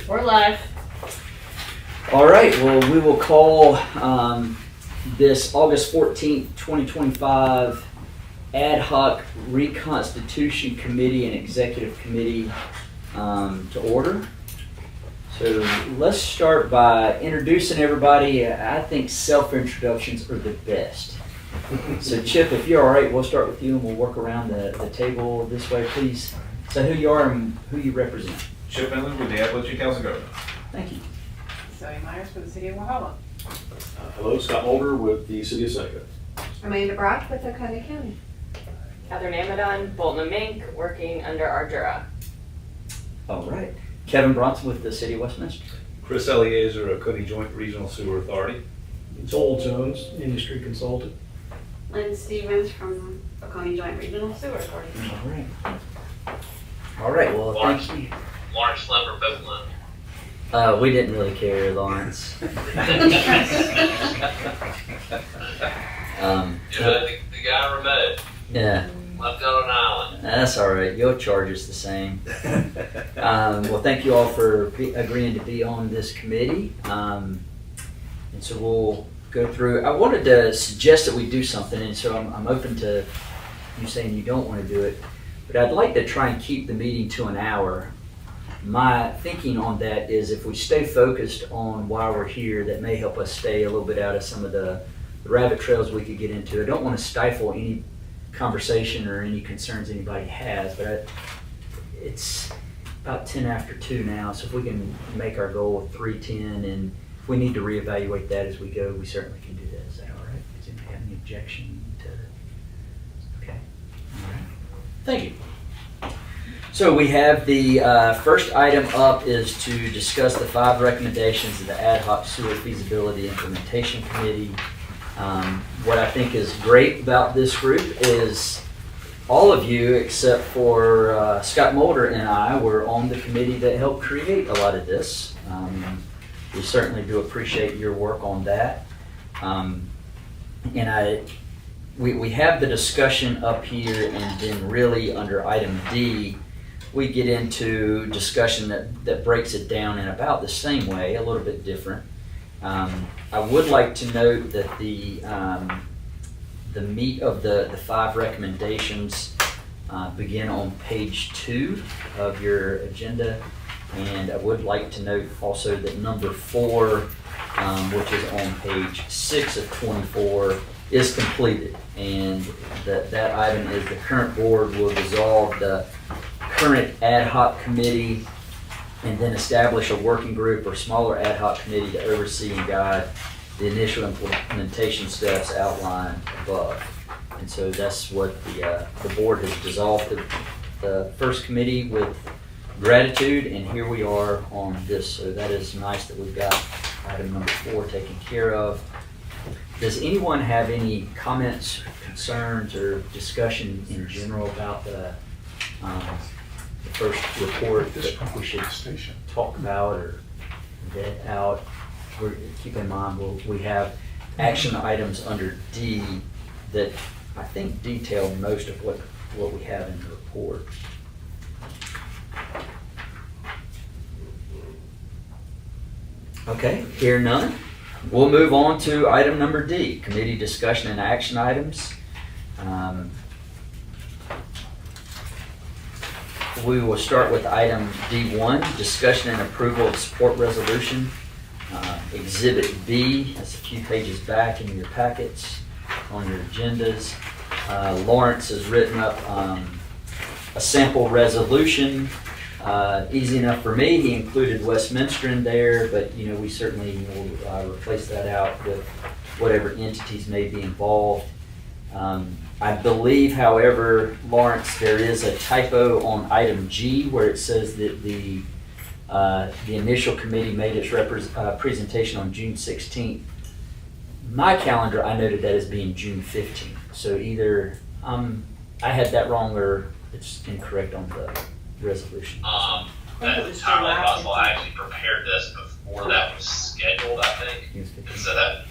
We're live. All right, well, we will call this August 14th, 2025 Ad Hoc Reconstitution Committee and Executive Committee to order. So let's start by introducing everybody. I think self-introductions are the best. So Chip, if you're all right, we'll start with you and we'll work around the table this way, please. So who you are and who you represent. Chip Inland with the Appalachian Council of Government. Thank you. Zoe Myers for the City of Walhalla. Hello, Scott Mulder with the City of Seneca. Amanda Brock with Oconee County. Catherine Amadon, Bolton and Mink, working under Ardura. All right. Kevin Bronson with the City of Westminster. Chris Eliezer, Oconee Joint Regional Sewer Authority. Joel Jones, industry consultant. Lynn Stevens from Oconee Joint Regional Sewer Authority. All right. All right, well, thank you. Lawrence Slemmer, Bethlehem. We didn't really care, Lawrence. The guy remote, Yeah, left on an island. that's all right. Your charge is the same. Well, thank you all for agreeing to be on this committee. And so we'll go through. I wanted to suggest that we do something, and so I'm open to you saying you don't want to do it, but I'd like to try and keep the meeting to an hour. My thinking on that is if we stay focused on why we're here, that may help us stay a little bit out of some of the rabbit trails we could get into. I don't want to stifle any conversation or any concerns anybody has, but it's about 10 after 2 now, so if we can make our goal 3:10, and if we need to reevaluate that as we go, we certainly can do that. Is that all right? Does anybody have any objection to? Okay. All right. Thank you. So we have the first item up is to discuss the 5 recommendations of the Ad Hoc Sewer Feasibility Implementation Committee. What I think is great about this group is all of you, except for Scott Mulder and I, were on the committee that helped create a lot of this. We certainly do appreciate your work on that. We have the discussion up here, and then really under item D, we get into discussion that breaks it down in about the same way, a little bit different. I would like to note that the meat of the 5 recommendations begin on page 2 of your agenda, and I would like to note also that number 4, which is on page 6 of 24, is completed, and that item is the current board will dissolve the current ad hoc committee and then establish a working group or smaller ad hoc committee to oversee and guide the initial implementation steps outlined above. And so that's what the board has dissolved the first committee with gratitude, and here we are on this. So that is nice that we've got item number 4 taken care of. Does anyone have any comments, concerns, or discussion in general about the first report that we should talk about or vet out? Keep in mind, we have action items under D that I think detail most of what we have in the report. Okay, hear none. We'll move on to item number D, committee discussion and action items. We will start with item D1, discussion and approval of support resolution. Exhibit B, that's a few pages back in your packets on your agendas. Lawrence has written up a sample resolution. Easy enough for me. He included Westminster in there, but we certainly will replace that out with whatever entities may be involved. I believe, however, Lawrence, there is a typo on item G where it says that the initial committee made its presentation on June 16th. My calendar, I noted that as being June 15th. So either I had that wrong or it's incorrect on the resolution. That's entirely possible. I actually prepared this before that was scheduled, I think. And so that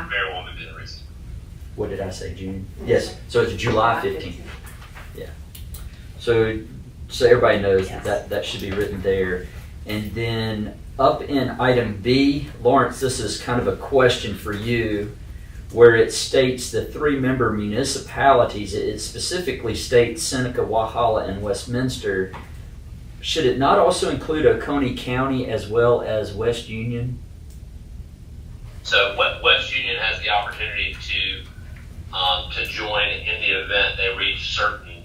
very well may be the reason. What did I say, June? Yes, so it's July 15th. Yeah. So everybody knows that should be written there. And then Up in item B, Lawrence, this is kind of a question for you, where it states the 3-member municipalities. It specifically states Seneca, Walhalla, and Westminster. Should it not also include Oconee County as well as West Union? So West Union has the opportunity to join in the event they reach certain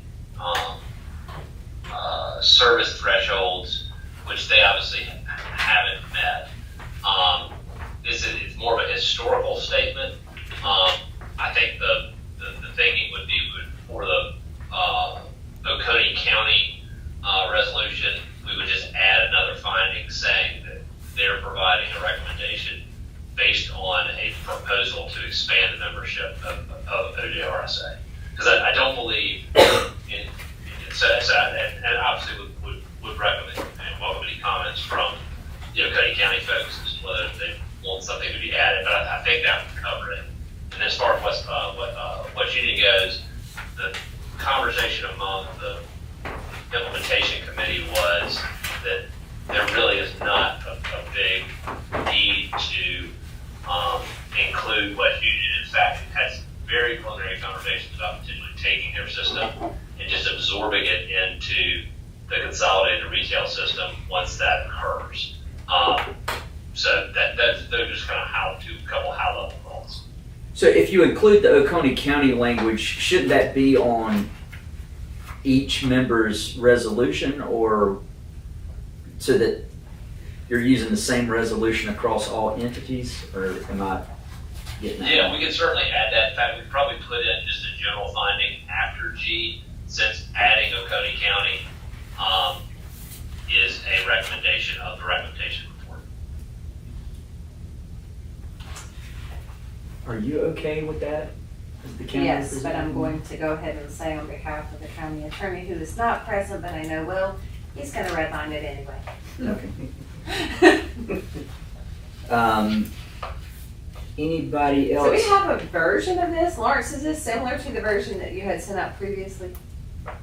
service thresholds, which they obviously haven't met. It's more of a historical statement. I think the thinking would be for the Oconee County resolution, we would just add another finding saying that they're providing a recommendation based on a proposal to expand the membership of OJRSA. Because I don't believe and obviously would recommend and welcome any comments from the Oconee County folks as to whether they want something to be added, but I think that would cover it. And as far as West Union goes, the conversation among the implementation committee was that there really is not a big need to include West Union. In fact, it has very preliminary conversations about potentially taking their system and just absorbing it into the consolidated retail system once that occurs. So those are just kind of a couple high-level thoughts. So if you include the Oconee County language, shouldn't that be on each member's resolution, or so that you're using the same resolution across all entities, or am I getting that? Yeah, we could certainly add that. In fact, we could probably put in just a general finding after G, since adding Oconee County is a recommendation of the recommendation report. Are you okay with that? As the county Yes, but I'm representative? going to go ahead and say on behalf of the county attorney, who is not present, but I know will, he's gonna redline it anyway. Okay. Anybody else? So we have a version of this. Lawrence, is this similar to the version that you had sent out previously?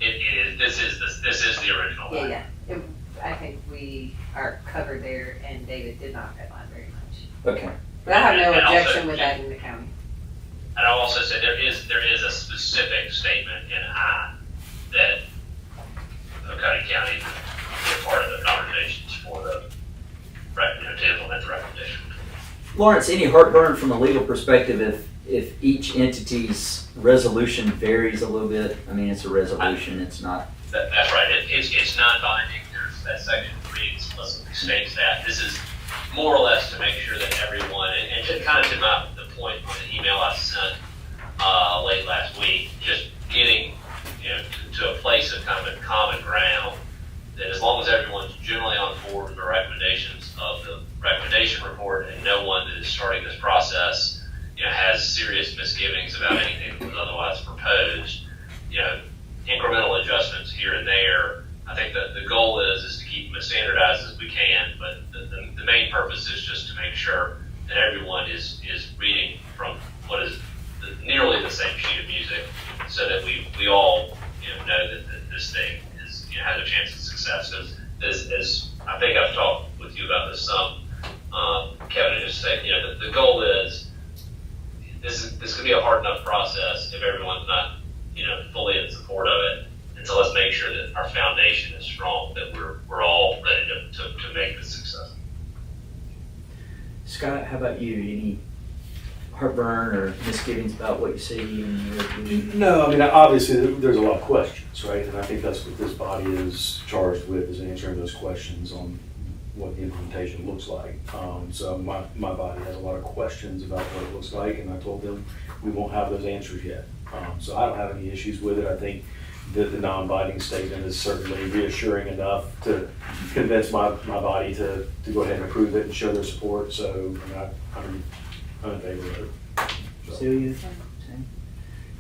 It is. This is the original one. Yeah. I think we are covered there, and David did not redline very much. Okay. But I have no And also, objection with that in the county. And I'll also say there is a specific statement in I that Oconee County is part of the conversations for the to implement the recommendation. Lawrence, any heartburn from a legal perspective if each entity's resolution varies a little bit? I mean, it's a resolution, it's not. That's right. It's non-binding. There's that section 3 explicitly states that. This is more or less to make sure that everyone, and to kind of to the point on the email I sent late last week, just getting to a place of kind of a common ground, that as long as everyone's generally on board with the recommendations of the recommendation report and no one that is starting this process has serious misgivings about anything that was otherwise proposed, incremental adjustments here and there. I think that the goal is to keep them as standardized as we can, but the main purpose is just to make sure that everyone is reading from what is nearly the same sheet of music, so that we all know that this thing is has a chance of success. Because as I think I've talked with you about this some, Kevin, just saying, the goal is this could be a hard enough process if everyone's not fully in support of it. And so let's make sure that our foundation is strong, that we're all ready to make this successful. Scott, how about you? Any heartburn or misgivings about what you see in your review? No, I mean, obviously, there's a lot of questions, right? And I think that's what this body is charged with, is answering those questions on what the implementation looks like. So my body has a lot of questions about what it looks like, and I told them we won't have those answers yet. So I don't have any issues with it. I think that the non-binding statement is certainly reassuring enough to convince my body to go ahead and approve it and show their support. So I'm in favor of it. So. Celia? Same?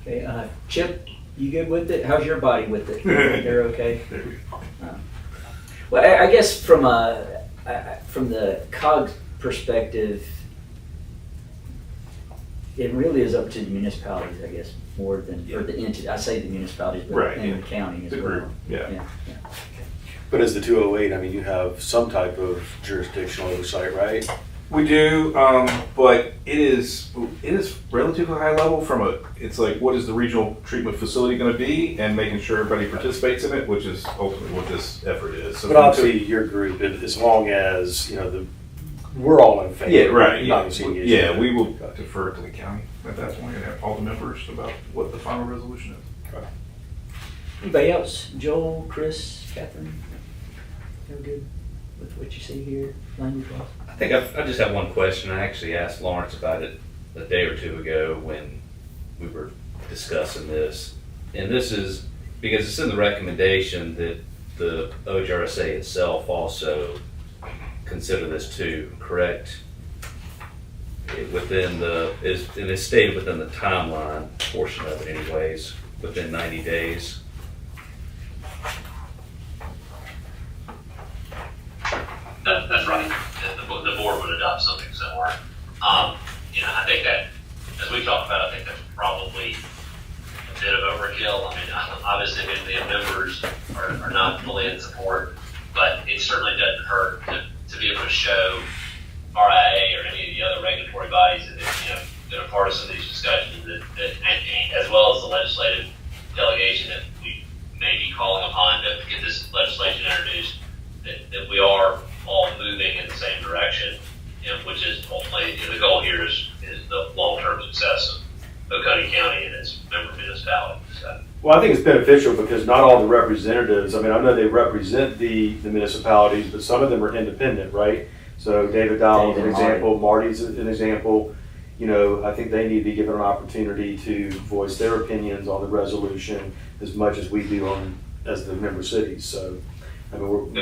Okay, Chip, you good with it? How's your body with it? They're okay? Well, I guess from the COGS perspective, it really is up to the municipalities, I guess, more than, or the entity. I say the municipalities, but Right, and yeah. the county as The well. group, yeah. Okay. But as the 208, I mean, you have some type of jurisdictional oversight, right? We do, but it is relatively high level it's like, what is the regional treatment facility gonna be, and making sure everybody participates in it, which is ultimately what this effort is. So But obviously, your group, as long as, we're all in favor. Yeah, right, You're not gonna see any issue. yeah, we will defer to the county at that point, and have all the members about what the final resolution is. Anybody else? Joel, Chris, Catherine? You're good with what you see here, language-wise? I think I just have one question. I actually asked Lawrence about it a day or two ago when we were discussing this. And this is because it's in the recommendation that the OHRSA itself also consider this too, correct? And it's stated within the timeline portion of it anyways, within 90 days. That's right. The board would adopt something similar. I think that, as we talked about, I think that's probably a bit of overkill. I mean, obviously, the members are not fully in support, but it certainly doesn't hurt to be able to show RIA or any of the other regulatory bodies that have been a part of some of these discussions, as well as the legislative delegation that we may be calling upon to get this legislation introduced, that we are all moving in the same direction, which is ultimately the goal here is the long-term success of Oconee County and its member municipalities. So. Well, I think it's beneficial because not all the representatives, I mean, I know they represent the municipalities, but some of them are independent, right? So David Dowell is an example, Marty's an example. I think they need to be given an opportunity to voice their opinions on the resolution as much as we do as the member cities. So, I mean,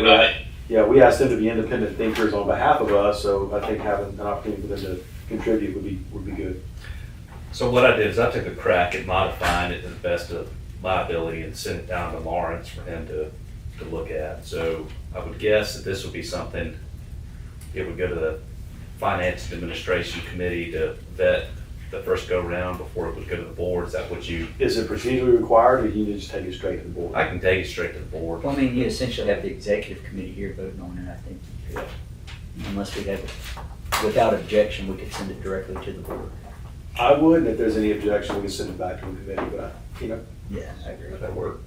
we asked them to be independent thinkers on behalf of us, so I think having an opportunity for them to contribute would be good. So what I did is I took a crack at modifying it to the best of my ability and sent it down to Lawrence for him to look at. So I would guess that this would be something, it would go to the Finance and Administration Committee to vet the first go round before it would go to the board. Is that what you? Is it procedurally required, or you need to just take it straight to the board? I can take it straight to the board. Well, I mean, you essentially have the executive committee here voting on it, I think. Unless we have it, without objection, we could send it directly to the board. I would, and if there's any objection, we can send it back to the committee, but Yeah, I agree. that'll work.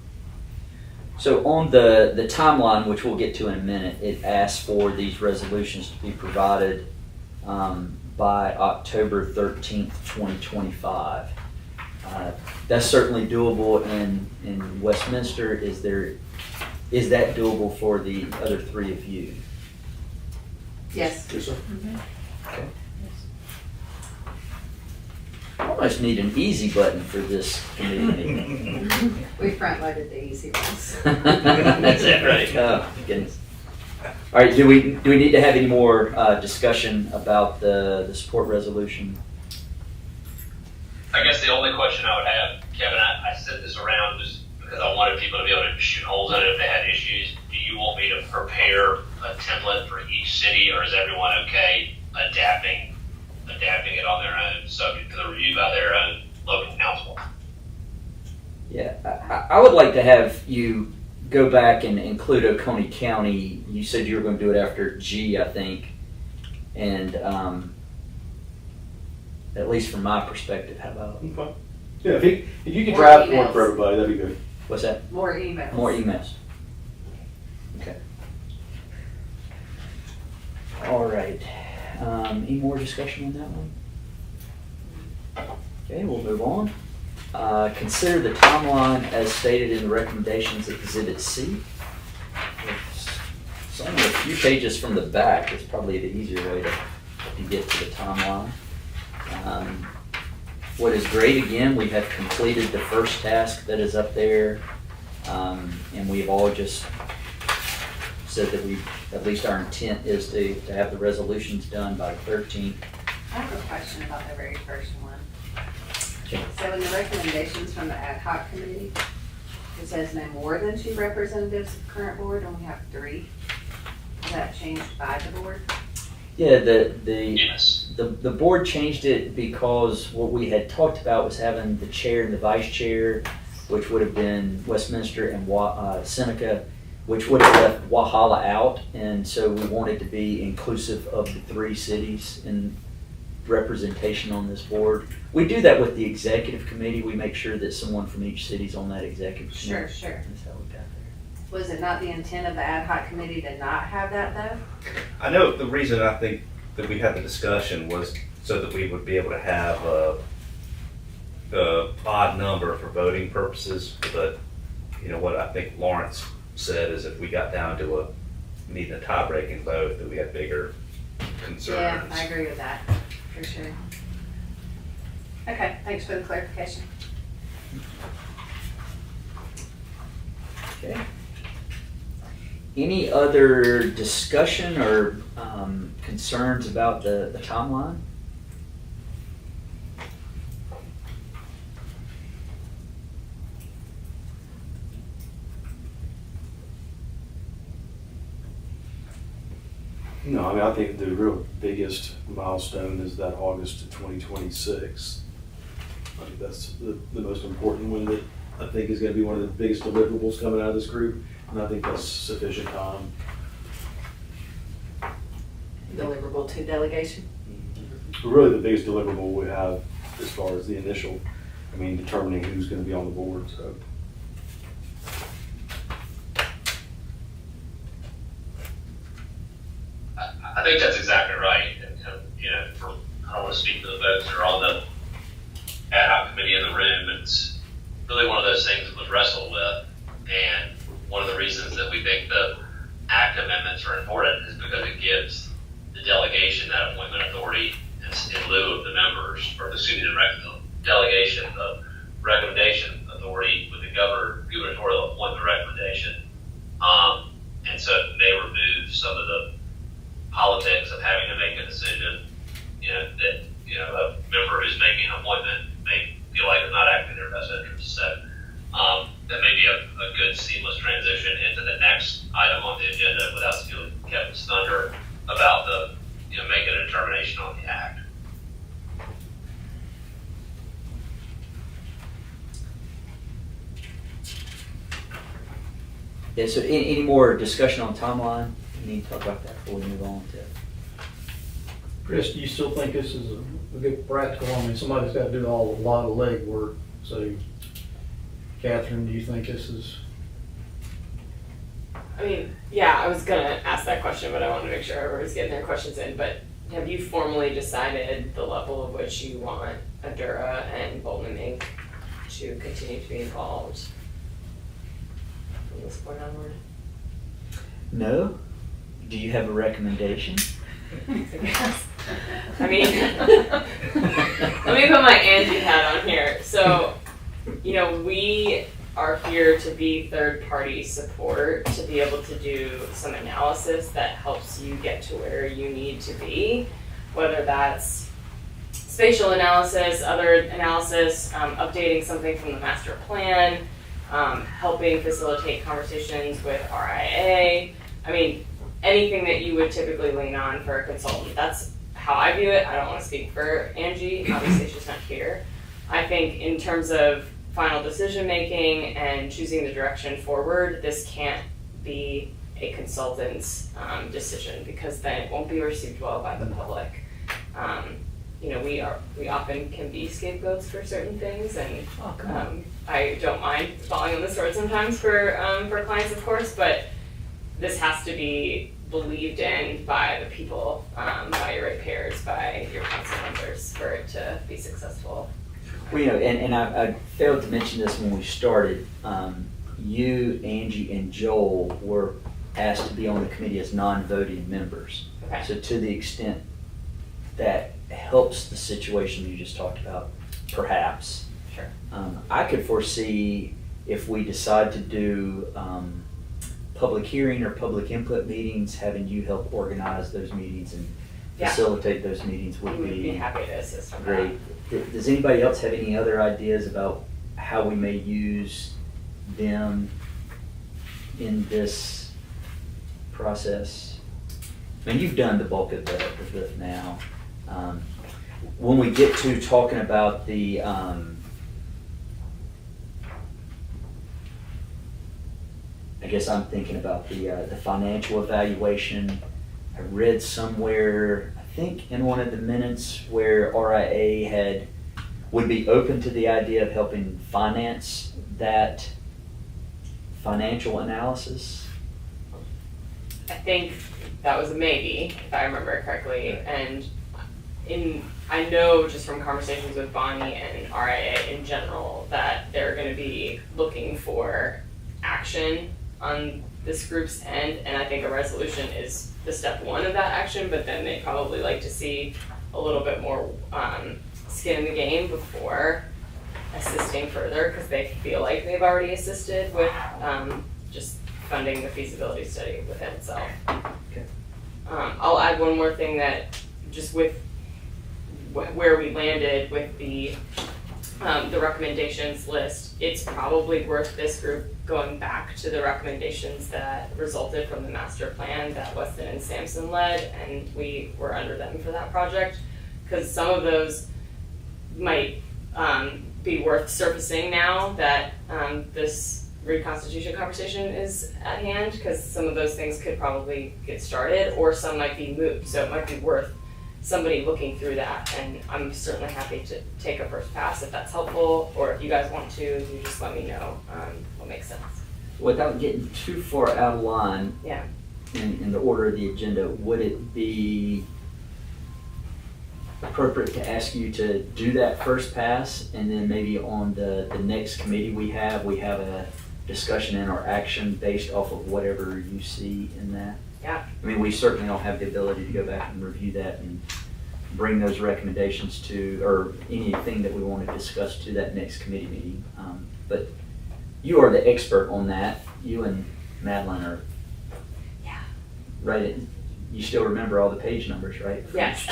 So on the timeline, which we'll get to in a minute, it asks for these resolutions to be provided by October 13th, 2025. That's certainly doable in Westminster. Is that doable for the other three of you? Yes. Yes, sir. Okay. I almost need an easy button for this committee meeting. We front loaded the easy ones. That's it, right? Oh, goodness. All right, do we need to have any more discussion about the support resolution? I guess the only question I would have, Kevin, I sent this around just because I wanted people to be able to shoot holes in it if they had issues. Do you want me to prepare a template for each city, or is everyone okay adapting it on their own, subject to the review by their own local council? Yeah, I would like to have you go back and include Oconee County. You said you were going to do it after G, I think. And at least from my perspective, how about? Okay. Yeah, if you could More draft one emails. for everybody, that'd be good. What's that? More emails. More emails. Okay. All right. Any more discussion on that one? Okay, we'll move on. Consider the timeline as stated in the recommendations of Exhibit C. It's only a few pages from the back. It's probably the easier way to get to the timeline. What is great, again, we have completed the first task that is up there, and we've all just said that at least our intent is to have the resolutions done by the 13th. I have a question about the very first one. Okay. So in the recommendations from the ad hoc committee, it says no more than 2 representatives of the current board, and we have 3. Is that changed by the board? Yeah, Yes. the board changed it because what we had talked about was having the chair and the vice chair, which would have been Westminster and Seneca. which would have left Wahala out, and so we wanted to be inclusive of the 3 cities in representation on this board. We do that with the executive committee. We make sure that someone from each city's on that executive committee. Sure. That's how we got there. Was it not the intent of the ad hoc committee to not have that though? I know the reason I think that we had the discussion was so that we would be able to have a odd number for voting purposes, but you know, what I think Lawrence said is if we got down to needing a tie-breaking vote, that we had bigger concerns. Yeah, I agree with that, for sure. Okay, thanks for the clarification. Okay. Any other discussion or concerns about the timeline? No, I mean, I think the real biggest milestone is that August of 2026. I think that's the most important one that I think is gonna be one of the biggest deliverables coming out of this group, and I think that's sufficient time. Deliverable to delegation? Really, the biggest deliverable we have as far as the initial, I mean, determining who's gonna be on the board, so. I think that's exactly right. And, you know, I don't want to speak to the folks that are on the ad hoc committee in the room. It's really one of those things that was wrestled with. And one of the reasons that we think the act amendments are important is because it gives the delegation that appointment authority in lieu of the members, or excuse me, the delegation of recommendation authority with the gubernatorial appointment recommendation. And so it may remove some of the politics of having to make a decision, you know, that, you know, a member who's making an appointment may feel like it's not acting in their best interest. So that may be a good seamless transition into the next item on the agenda without stealing Kevin's thunder about the, you know, making a determination on the act. Yeah, so any more discussion on timeline? We need to talk about that before we move on to. Chris, do you still think this is a good practical? I mean, somebody's got to do a lot of leg work. So, Catherine, do you think this is? I mean, yeah, I was gonna ask that question, but I wanted to make sure everybody's getting their questions in. But have you formally decided the level of which you want Adura and Bolton and Inc. to continue to be involved from this point onward? No? Do you have a recommendation? I mean, let me put my Angie hat on here. So, you know, we are here to be third-party support to be able to do some analysis that helps you get to where you need to be, whether that's spatial analysis, other analysis, updating something from the master plan, helping facilitate conversations with RIA. I mean, anything that you would typically lean on for a consultant. That's how I view it. I don't want to speak for Angie. Obviously, she's not here. I think in terms of final decision making and choosing the direction forward, this can't be a consultant's decision, because then it won't be received well by the public. You know, we often can be scapegoats for certain things, and I don't mind falling on the sword sometimes for clients, of course, but this has to be believed in by the people, by your ratepayers, by your council members, for it to be successful. Well, you know, and I failed to mention this when we started. You, Angie, and Joel were asked to be on the committee as non-voting members. Okay. So to the extent that helps the situation you just talked about, perhaps. Sure. I could foresee if we decide to do public hearing or public input meetings, having you help organize those meetings and facilitate those meetings would We would be be happy to assist on great. Does anybody else have any other ideas about how we may use them in this process? I mean, you've done the bulk of the now. When we get to talking about the I guess I'm thinking about the financial evaluation. I read somewhere, I think in one of the minutes, where RIA would be open to the idea of helping finance that financial analysis. I think that was a maybe, if I remember correctly, and I know just from conversations with Bonnie and RIA in general that they're going to be looking for action on this group's end, and I think a resolution is the step one of that action, but then they'd probably like to see a little bit more skin in the game before assisting further, because they feel like they've already assisted with just funding the feasibility study within itself. Okay. I'll add one more thing that just with where we landed with the recommendations list, it's probably worth this group going back to the recommendations that resulted from the master plan that Weston and Sampson led, and we were under them for that project, because some of those might be worth surfacing now that this Reconstitution conversation is at hand, because some of those things could probably get started, or some might be moot, so it might be worth somebody looking through that, and I'm certainly happy to take a first pass if that's helpful, or if you guys want to, you just let me know what makes sense. Without getting too far out of line Yeah. in the order of the agenda, would it be appropriate to ask you to do that first pass, and then maybe on the next committee we have a discussion and or action based off of whatever you see in that? Yeah. I mean, we certainly don't have the ability to go back and review that and bring those recommendations to, or anything that we want to discuss to that next committee meeting. But you are the expert on that. You and Madeline are. Yeah. Right. You still remember all the page numbers, right? Yes.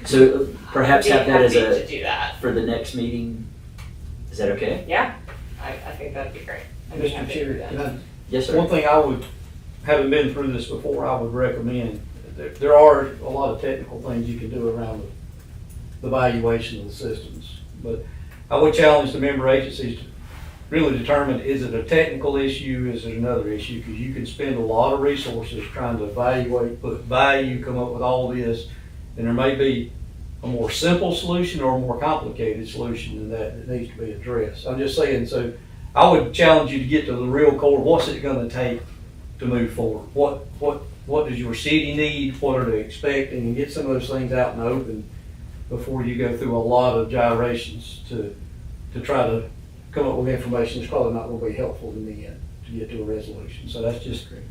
So perhaps have that as to do that. for the next meeting. Is that okay? Yeah, I think that'd be great. I'd be Mr. happy to do Chair, that. can I Yes, sir. one thing I would, having been through this before, I would recommend, there are a lot of technical things you can do around the valuation of the systems. But I would challenge the member agencies to really determine, is it a technical issue, is it another issue? Because you can spend a lot of resources trying to evaluate, put value, come up with all this, and there may be a more simple solution or a more complicated solution than that needs to be addressed. I'm just saying, so I would challenge you to get to the real core. What's it going to take to move forward? What does your city need? What are they expecting? And get some of those things out in the open before you go through a lot of gyrations to try to come up with information that's probably not going to be helpful in the end to get to a resolution. So that's just great,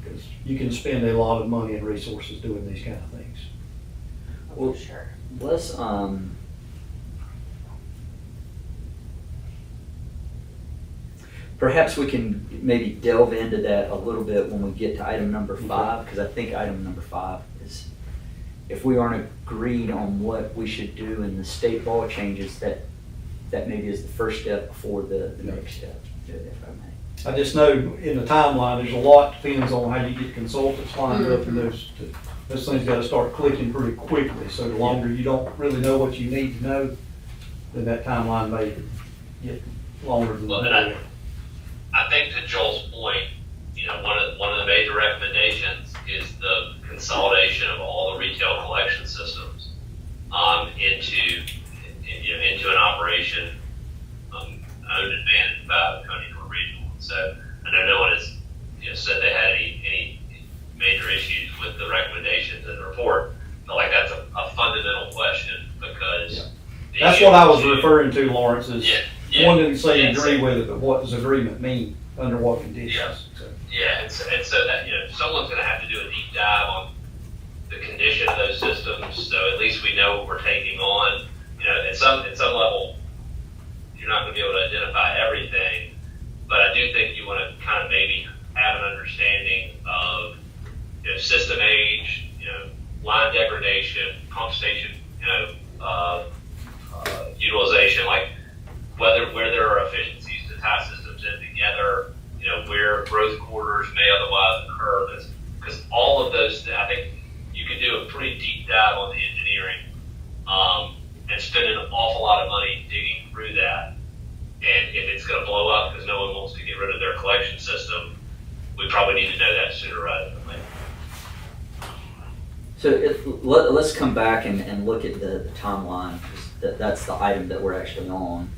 because you can spend a lot of money and resources doing these kind of things. Well, Sure. let's perhaps we can maybe delve into that a little bit when we get to item number 5, because I think item number 5 is, if we aren't agreed on what we should do in the state law changes, that maybe is the first step before the next step, if I may. I just know in the timeline, there's a lot depends on how you get consultants lined up, and those things got to start clicking pretty quickly. So the longer you don't really know what you need to know, then that timeline may get longer than Well, that. I think to Joel's point, one of the major recommendations is the consolidation of all the retail collection systems into an operation owned and managed by Coney North Regional. So I know no one has said they had any major issues with the recommendations in the report. I feel like that's a fundamental question, because That's what I was referring to, Lawrence, is one didn't say Yeah, agree so- with it, but what does agreement mean, under what conditions? Yeah. So, Yeah, and so that, someone's gonna have to do a deep dive on the condition of those systems, so at least we know what we're taking on. At some level, you're not gonna be able to identify everything, but I do think you wanna kind of maybe have an understanding of, system age, line degradation, pump station, utilization, like where there are efficiencies to tie systems in together, where growth quarters may otherwise occur. Because all of those, I think you could do a pretty deep dive on the engineering and spend an awful lot of money digging through that. And if it's going to blow up because no one wants to get rid of their collection system, we probably need to know that sooner rather than later. So let's come back and look at the timeline, 'cause that's the item that we're actually on,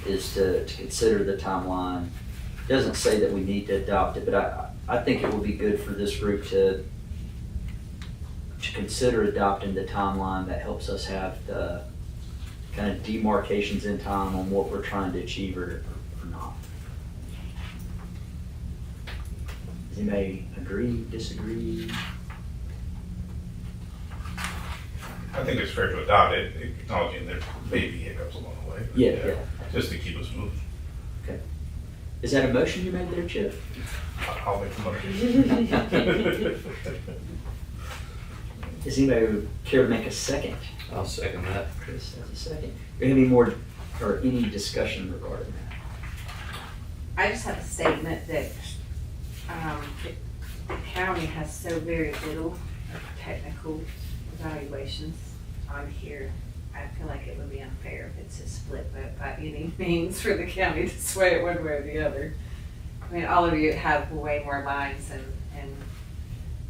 is to consider the timeline. It doesn't say that we need to adopt it, but I think it would be good for this group to consider adopting the timeline that helps us have the kind of demarcations in time on what we're trying to achieve or not. Does anybody agree, disagree? I think it's fair to adopt it, acknowledging there may be hiccups along the way. But Yeah. just to keep us moving. Is that a motion you made there, Chip? I'll make the motion. Does anybody care to make a second? I'll second that. Chris has a second. Any more, or any discussion regarding that? I just have a statement that, the county has so very little technical evaluations on here. I feel like it would be unfair if it's a split vote by any means for the county to sway it one way or the other. I mean, all of you have way more lines and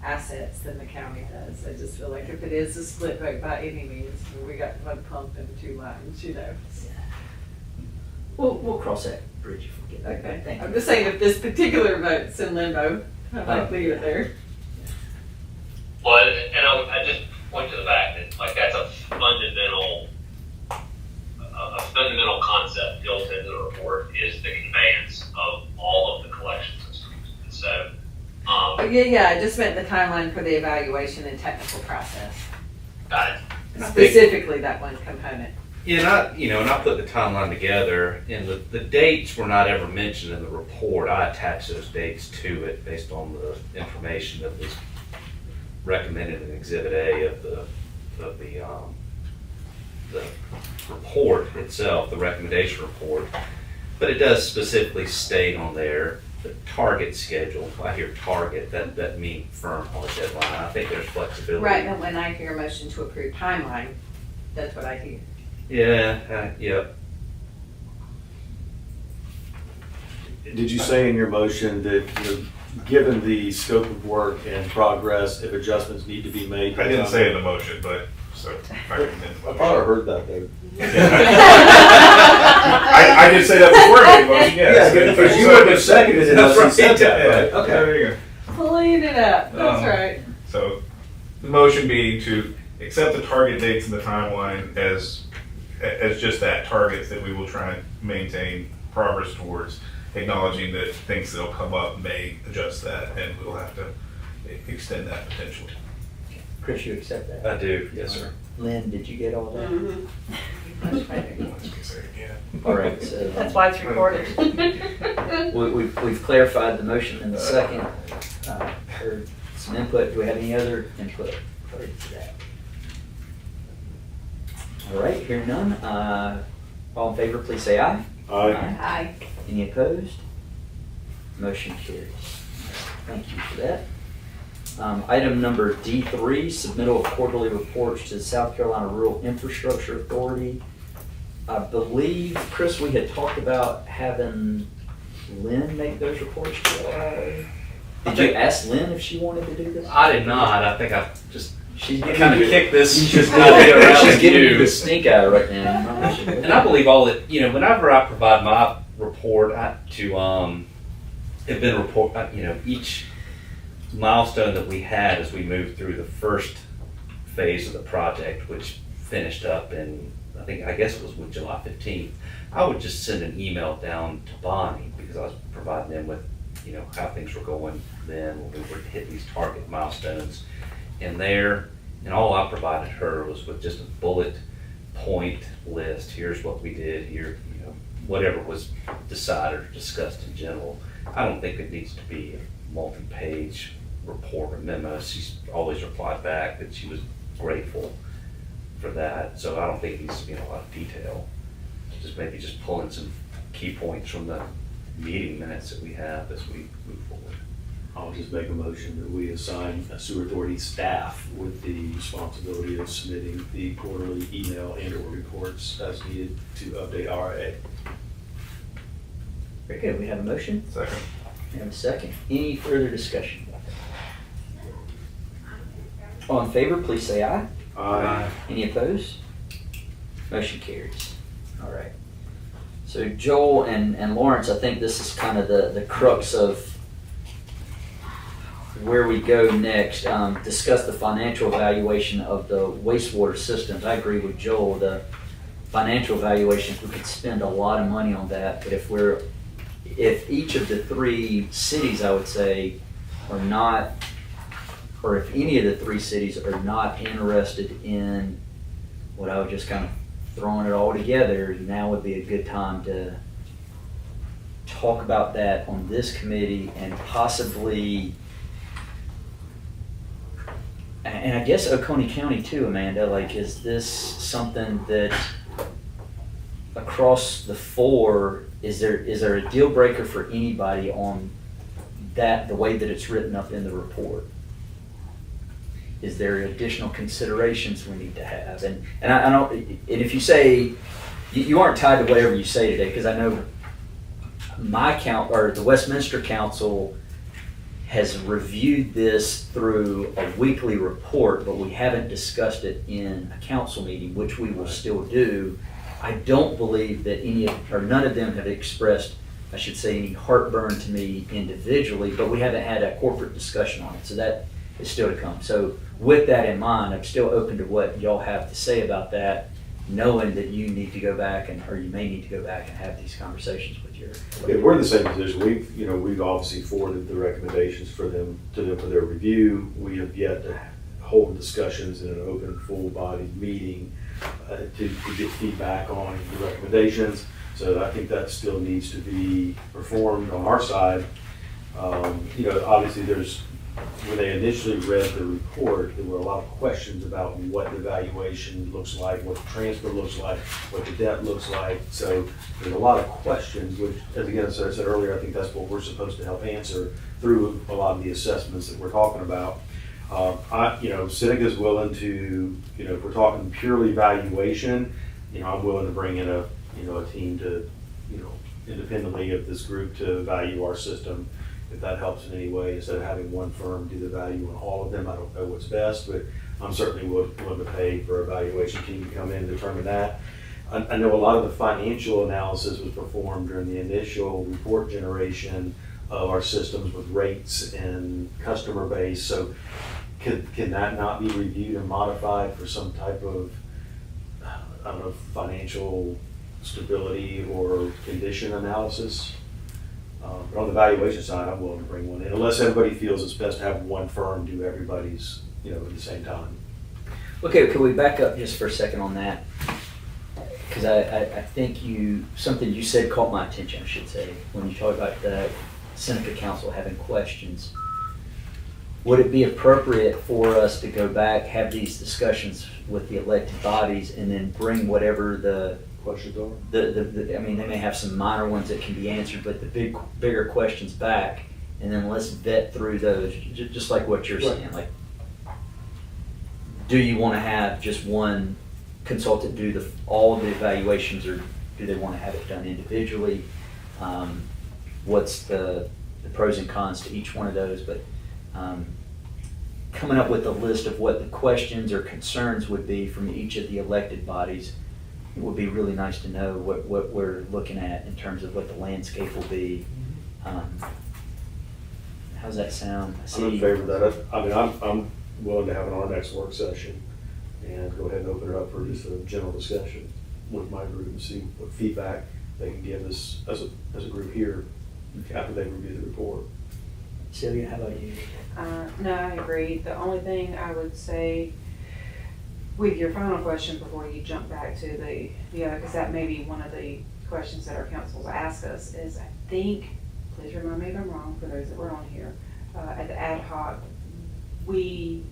assets than the county does. I just feel like if it is a split vote by any means, we got one pump and 2 lines, you know. We'll cross that bridge if we get there. Okay, Thank you. I'm just saying if this particular vote's in limbo, I'd like to leave it there. Well, and I just point to the fact that, like, that's a fundamental concept built into the report is the conveyance of all of the collection systems. And so, Yeah, I just meant the timeline for the evaluation and technical process. got it. Specifically that one component. Yeah, and I put the timeline together, and the dates were not ever mentioned in the report. I attached those dates to it based on the information that was recommended in Exhibit A of the report itself, the recommendation report. But it does specifically state on there the target schedule. If I hear target, that means firm on the deadline. I think there's flexibility. Right, and when I hear a motion to approve timeline, that's what I hear. Yeah, yep. Did you say in your motion that, given the scope of work and progress, if adjustments need to be made? I didn't say it in the motion, but, so. I heard that though. I did say that before I made the motion, yes. Yeah, because you wouldn't have seconded it unless you said that, right? Okay, there you go. Clean it up, that's right. So the motion being to accept the target dates and the timeline as just that, targets that we will try and maintain progress towards, acknowledging that things that'll come up may adjust that and we'll have to extend that potentially. Chris, you accept that? I do, yes, sir. Lynn, did you get all that? Much better. All right, so That's why it's recorded. we've clarified the motion in the second. Heard some input. Do we have any other input related to that? All right, hearing none. All in favor, please say aye. Aye. Any opposed? Motion carries. Thank you for that. Item number D3, submittal of quarterly reports to the South Carolina Rural Infrastructure Authority. I believe, Chris, we had talked about having Lynn make those reports to us. Did you ask Lynn if she wanted to do this? I did not. I think I just She's giving kind you of kicked this She's idea around she's with giving you you. the stink eye right now. And I believe all that, whenever I provide my report, each milestone that we had as we moved through the first phase of the project, which finished up in, I guess it was with July 15th, I would just send an email down to Bonnie because I was providing them with, how things were going then when we were hitting these target milestones. And all I provided her was with just a bullet point list. Here's what we did here, whatever was decided or discussed in general. I don't think it needs to be a multi-page report or memo. She's always replied back that she was grateful for that. So I don't think it needs to be in a lot of detail. Maybe just pulling some key points from the meeting minutes that we have as we move forward. I'll just make a motion that we assign a sewer authority staff with the responsibility of submitting the quarterly email and or reports as needed to update RA. Very good. We have a motion. Second. We have a second. Any further discussion? All in favor, please say aye. Aye. Any opposed? Motion carries. All right. So Joel and Lawrence, I think this is kind of the crux of where we go next. Discuss the financial evaluation of the wastewater systems. I agree with Joel. The financial evaluation, we could spend a lot of money on that, but if each of the three cities, I would say, are not, or if any of the three cities are not interested in what I would just kind of throwing it all together, now would be a good time to talk about that on this committee and possibly, and I guess Oconee County too, Amanda, like, is this something that across the four, is there a deal breaker for anybody on that, the way that it's written up in the report? Is there additional considerations we need to have? And I don't, and if you say, you aren't tied to whatever you say today, because I know my or the Westminster Council has reviewed this through a weekly report, but we haven't discussed it in a council meeting, which we will still do. I don't believe that none of them have expressed, I should say, any heartburn to me individually, but we haven't had a corporate discussion on it, so that is still to come. So with that in mind, I'm still open to what y'all have to say about that, knowing that you need to go back or you may need to go back and have these conversations with your. Yeah, we're in the same position. We've obviously forwarded the recommendations to them for their review. We have yet to hold discussions in an open, full-body meeting to get feedback on the recommendations. So I think that still needs to be performed on our side. Obviously when they initially read the report, there were a lot of questions about what the valuation looks like, what the transfer looks like, what the debt looks like. So there's a lot of questions, which, as again, as I said earlier, I think that's what we're supposed to help answer through a lot of the assessments that we're talking about. Seneca's willing to, if we're talking purely valuation, I'm willing to bring in a team to, independently of this group to value our system, if that helps in any way, instead of having one firm do the value on all of them. I don't know what's best, but I'm certainly willing to pay for a valuation team to come in and determine that. I know a lot of the financial analysis was performed during the initial report generation of our systems with rates and customer base. So can that not be reviewed and modified for some type of, financial stability or condition analysis? But on the valuation side, I'm willing to bring one in, unless everybody feels it's best to have one firm do everybody's, at the same time. Okay, can we back up just for a second on that? Because I think something you said caught my attention, I should say, when you talk about the Seneca Council having questions. Would it be appropriate for us to go back, have these discussions with the elected bodies, and then bring whatever the Questions are? they may have some minor ones that can be answered, but the bigger questions back, and then let's vet through those, just like what you're saying. Like, do you want to have just one consultant do all of the evaluations, or do they want to have it done individually? What's the pros and cons to each one of those? But coming up with a list of what the questions or concerns would be from each of the elected bodies, it would be really nice to know what we're looking at in terms of what the landscape will be. How's that sound? I'm in favor of that. I'm willing to have it on our next work session and go ahead and open it up for just a general discussion with my group and see what feedback they can give us as a group here after they review the report. Celia, how about you? No, I agree. The only thing I would say with your final question before you jump back to the other, because that may be one of the questions that our councils ask us, is I think, please remind me if I'm wrong for those that were on here, at the ad hoc, we're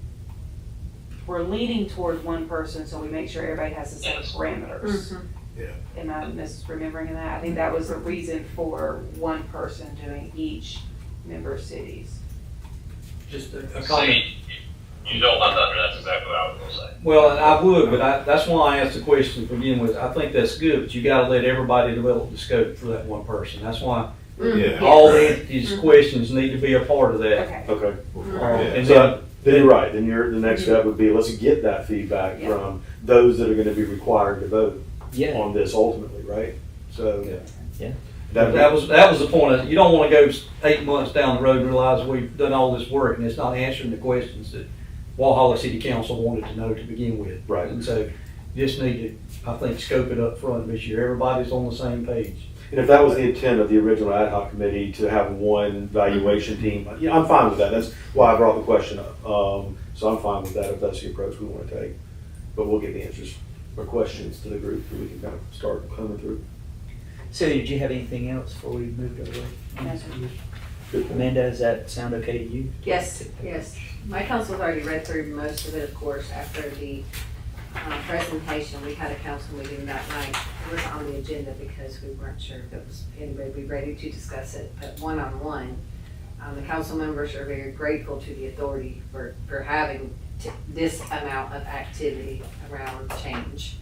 leaning toward one person, so we make sure everybody has the same parameters. Mhm. Yeah. Am I misremembering that? I think that was the reason for one person doing each member cities. Just a So comment. you don't want that, that's exactly what I was gonna say. Well, and I would, but that's why I asked the question to begin with. I think that's good, but you gotta let everybody develop the scope for that one person. That's why Yeah. All the entities' questions need to be a part of that. Okay. Okay. And So then you're right, then the next step would be, let's get that feedback Yeah. from those that are gonna be required to vote Yeah. on this ultimately, right? So. Yeah. That was the point. You don't want to go 8 months down the road and realize we've done all this work and it's not answering the questions that Walhalla City Council wanted to know to begin with. Right. And so you just need to, I think, scope it up front, make sure everybody's on the same page. And if that was the intent of the original ad hoc committee to have one valuation team, yeah, I'm fine with that. That's why I brought the question up. So I'm fine with that if that's the approach we want to take. But we'll get the answers or questions to the group that we can kind of start coming through. So did you have anything else before we moved away? No, sir. Good point. Amanda, does that sound okay to you? Yes, yes. My council's already read through most of it, of course, after the presentation. We had a council meeting that night. It was on the agenda because we weren't sure if it was, anybody would be ready to discuss it, but one-on-one. The council members are very grateful to the authority for having this amount of activity around change.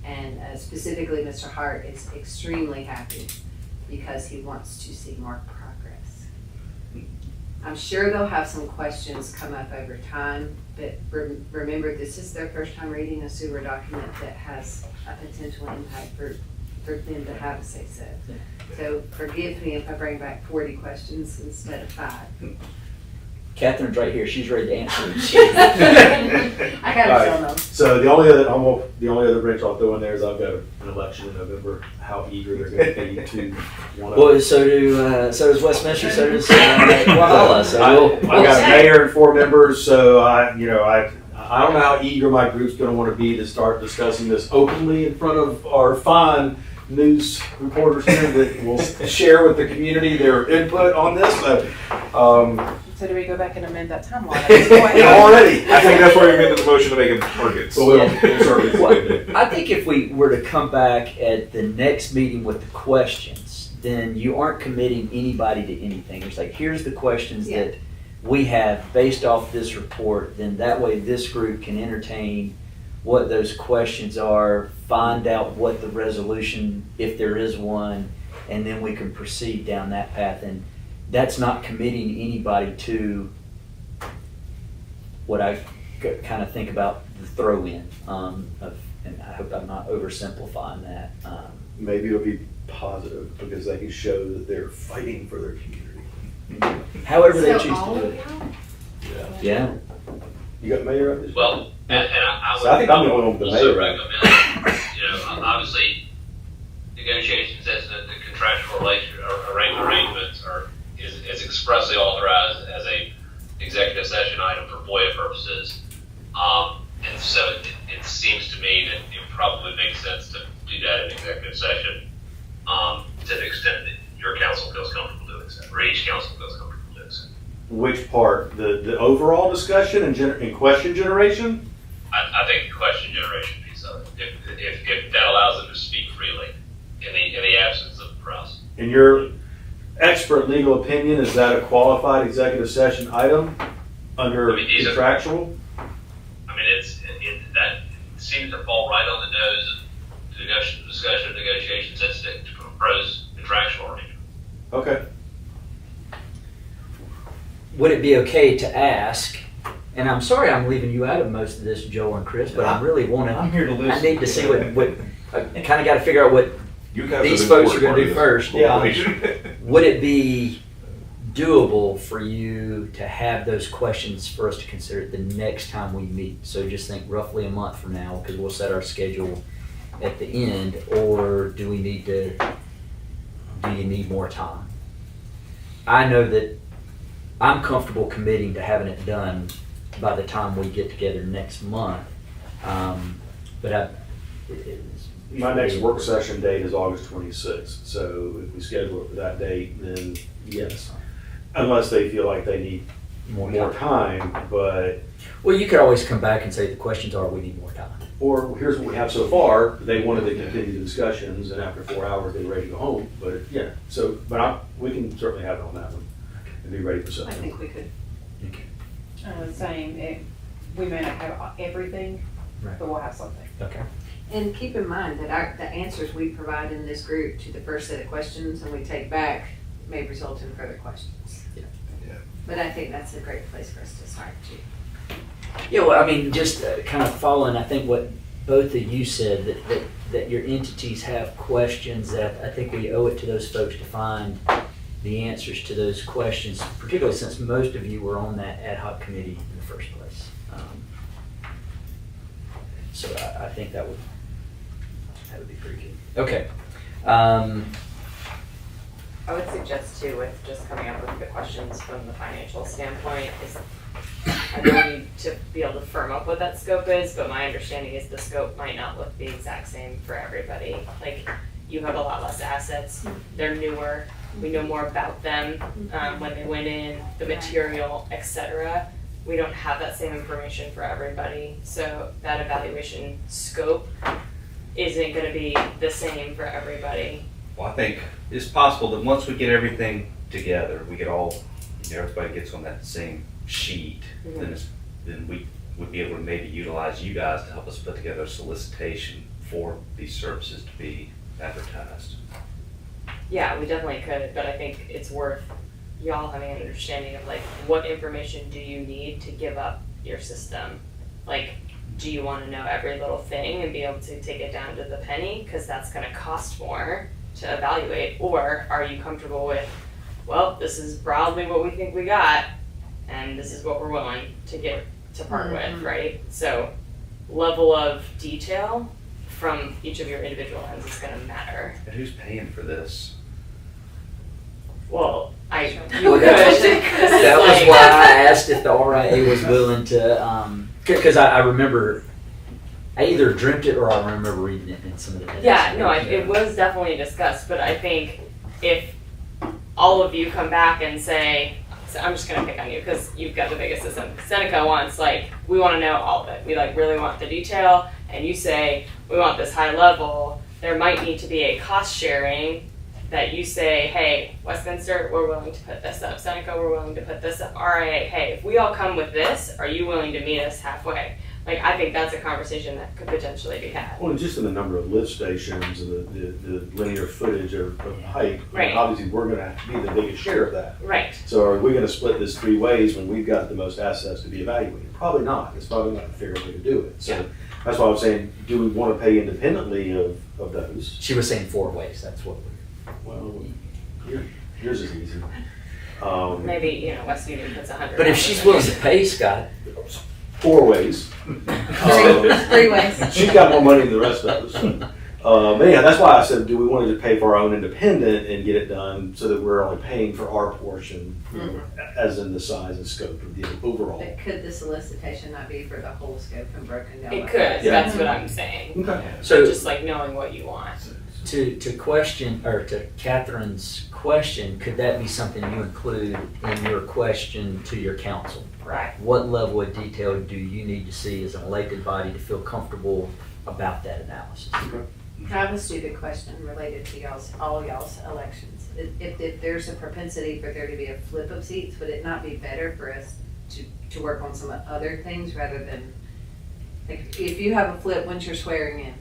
And specifically, Mr. Hart is extremely happy because he wants to see more progress. I'm sure they'll have some questions come up over time, but remember, this is their first time reading a sewer document that has a potential impact for them to have a say-so. So forgive me if I bring back 40 questions instead of 5. Catherine's right here. She's ready to answer. I gotta tell them. So the only other wrench I'll throw in there is I've got an election in November. How eager they're going to be to want to. Well, so does Westminster, so does Walhalla. So I got a mayor and 4 members, so I don't know how eager my group's going to want to be to start discussing this openly in front of our fine news reporters here that will share with the community their input on this. So do we go back and amend that timeline at this point? Already. I think that's why you made the motion to make them targets. So we'll start with Well, I think if we were to come back at the next meeting with the questions, then you aren't committing anybody to anything. It's like, here's the questions that we have based off this report, then that way this group can entertain what those questions are, find out what the resolution, if there is one, and then we can proceed down that path. And that's not committing anybody to what I kind of think about the throw-in and I hope I'm not oversimplifying that. Maybe it'll be positive because they can show that they're fighting for their community. However they So choose all to do of it. y'all? Yeah. You got mayor up this? Well, and I would So I think I'm the only one with the also mayor. recommend, obviously, negotiations as the contractual arrangements is expressly authorized as a executive session item for FOIA purposes. And so it seems to me that it probably makes sense to do that in executive session, to the extent that your council feels comfortable doing so, or each council feels comfortable doing so. Which part? The overall discussion and question generation? I think the question generation piece of it, if that allows them to speak freely in the absence of the press. In your expert legal opinion, is that a qualified executive session item under I mean, these are- contractual? I mean, that seems to fall right on the nose of discussion of negotiations that stick to pros contractual arrangement. Okay. Would it be okay to ask, and I'm sorry I'm leaving you out of most of this, Joel and Chris, but I really want I'm to, here to listen. I need to see what I kind of got to figure out what You guys these have been folks are going to do part of first. this Yeah. Would it be doable for you to have those questions for us to consider the next time we meet? So just think roughly a month from now, because we'll set our schedule at the end, or do you need more time? I know that I'm comfortable committing to having it done by the time we get together next month. But My next work session date is August 26th, so if we schedule it for that date, then yes. Unless they feel like they need more time, but, Well, you could always come back and say the questions are, we need more time. or here's what we have so far, they wanted to continue the discussions, and after 4 hours, they're ready to go home, but yeah, so, but we can certainly have it on that one, and be ready for I something. think we could. Same, we may not have everything, Right. but we'll have something. Okay. And keep in mind that the answers we provide in this group to the first set of questions and we take back may result in further questions. Yeah. Yeah. But I think that's a great place for us to start too. Yeah, well, I mean, just kind of following, I think what both of you said, that your entities have questions, that I think we owe it to those folks to find the answers to those questions, particularly since most of you were on that ad hoc committee in the first place. So I think that would be pretty good. Okay. I would suggest too, with just coming up with the questions from the financial standpoint, is I don't need to be able to firm up what that scope is, but my understanding is the scope might not look the exact same for everybody. Like, you have a lot less assets, they're newer, we know more about them, when they went in, the material, etc. We don't have that same information for everybody, so that evaluation scope isn't gonna be the same for everybody. Well, I think it's possible that once we get everything together, we get all, everybody gets on that same sheet, then we would be able to maybe utilize you guys to help us put together a solicitation for these services to be advertised. Yeah, we definitely could, but I think it's worth y'all having an understanding of like, what information do you need to give up your system? Like, do you want to know every little thing and be able to take it down to the penny? Because that's going to cost more to evaluate. Or are you comfortable with, well, this is broadly what we think we got, and this is what we're willing to part with, right? So level of detail from each of your individual ends is going to matter. And who's paying for this? Well, Well, that was why I asked if the RIA was willing to, because I remember, I either dreamt it or I remember reading it in some of the minutes. Yeah, no, it was definitely discussed, but I think if all of you come back and say, so I'm just gonna pick on you because you've got the biggest system. Seneca wants, like, we wanna know all of it. We like really want the detail, and you say, we want this high level. There might need to be a cost sharing that you say, hey, Westminster, we're willing to put this up. Seneca, we're willing to put this up. RIA, hey, if we all come with this, are you willing to meet us halfway? Like, I think that's a conversation that could potentially be had. Well, and just in the number of lift stations and the linear footage of height, Right. obviously we're gonna be the biggest share of that. Right. So are we gonna split this 3 ways when we've got the most assets to be evaluated? Probably not. It's probably not a fair way to do it. So Yeah. that's why I was saying, do we wanna pay independently of those? She was saying 4 ways, that's what we. Well, yours is easy. Maybe, West Union puts 100. But if she's willing to pay, Scott, 4 ways. 3 ways. She's got more money than the rest of us. But yeah, that's why I said, do we want to just pay for our own independent and get it done so that we're only paying for our portion, as in the size and scope of the overall? But could the solicitation not be for the whole scope and broken down? It like could, that? Yeah. that's what I'm saying. Okay. So so just like knowing what you want. to question, or to Catherine's question, could that be something you include in your question to your council? Right. What level of detail do you need to see as an elected body to feel comfortable about that analysis? I have a stupid question related to all y'all's elections. If there's a propensity for there to be a flip of seats, would it not be better for us to work on some other things rather than, like, if you have a flip, when's your swearing in?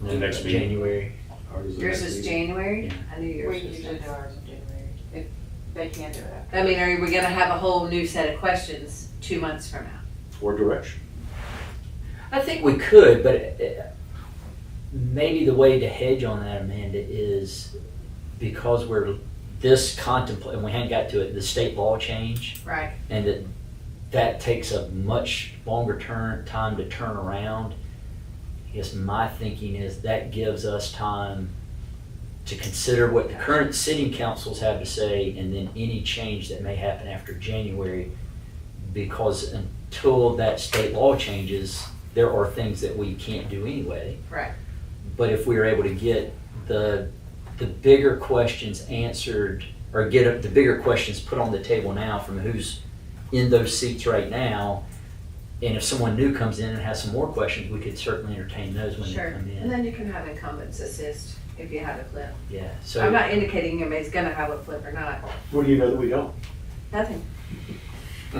The next meeting. January. Ours is the Yours next is meeting. January? Yeah. I knew We yours was usually next. do ours in January, if they can do it. I mean, are we gonna have a whole new set of questions 2 months from now? Or direction. I think we could, but maybe the way to hedge on that, Amanda, is because we're and we hadn't got to it, the state law change, Right. and that takes a much longer time to turn around. I guess my thinking is that gives us time to consider what the current sitting councils have to say, and then any change that may happen after January, because until that state law changes, there are things that we can't do anyway. Right. But if we are able to get the bigger questions answered, or get the bigger questions put on the table now from who's in those seats right now, and if someone new comes in and has some more questions, we could certainly entertain those when Sure. they come in. And then you can have incumbents assist if you have a flip. Yeah, so. I'm not indicating anybody's gonna have a flip or not. What do you know that we don't? Nothing. I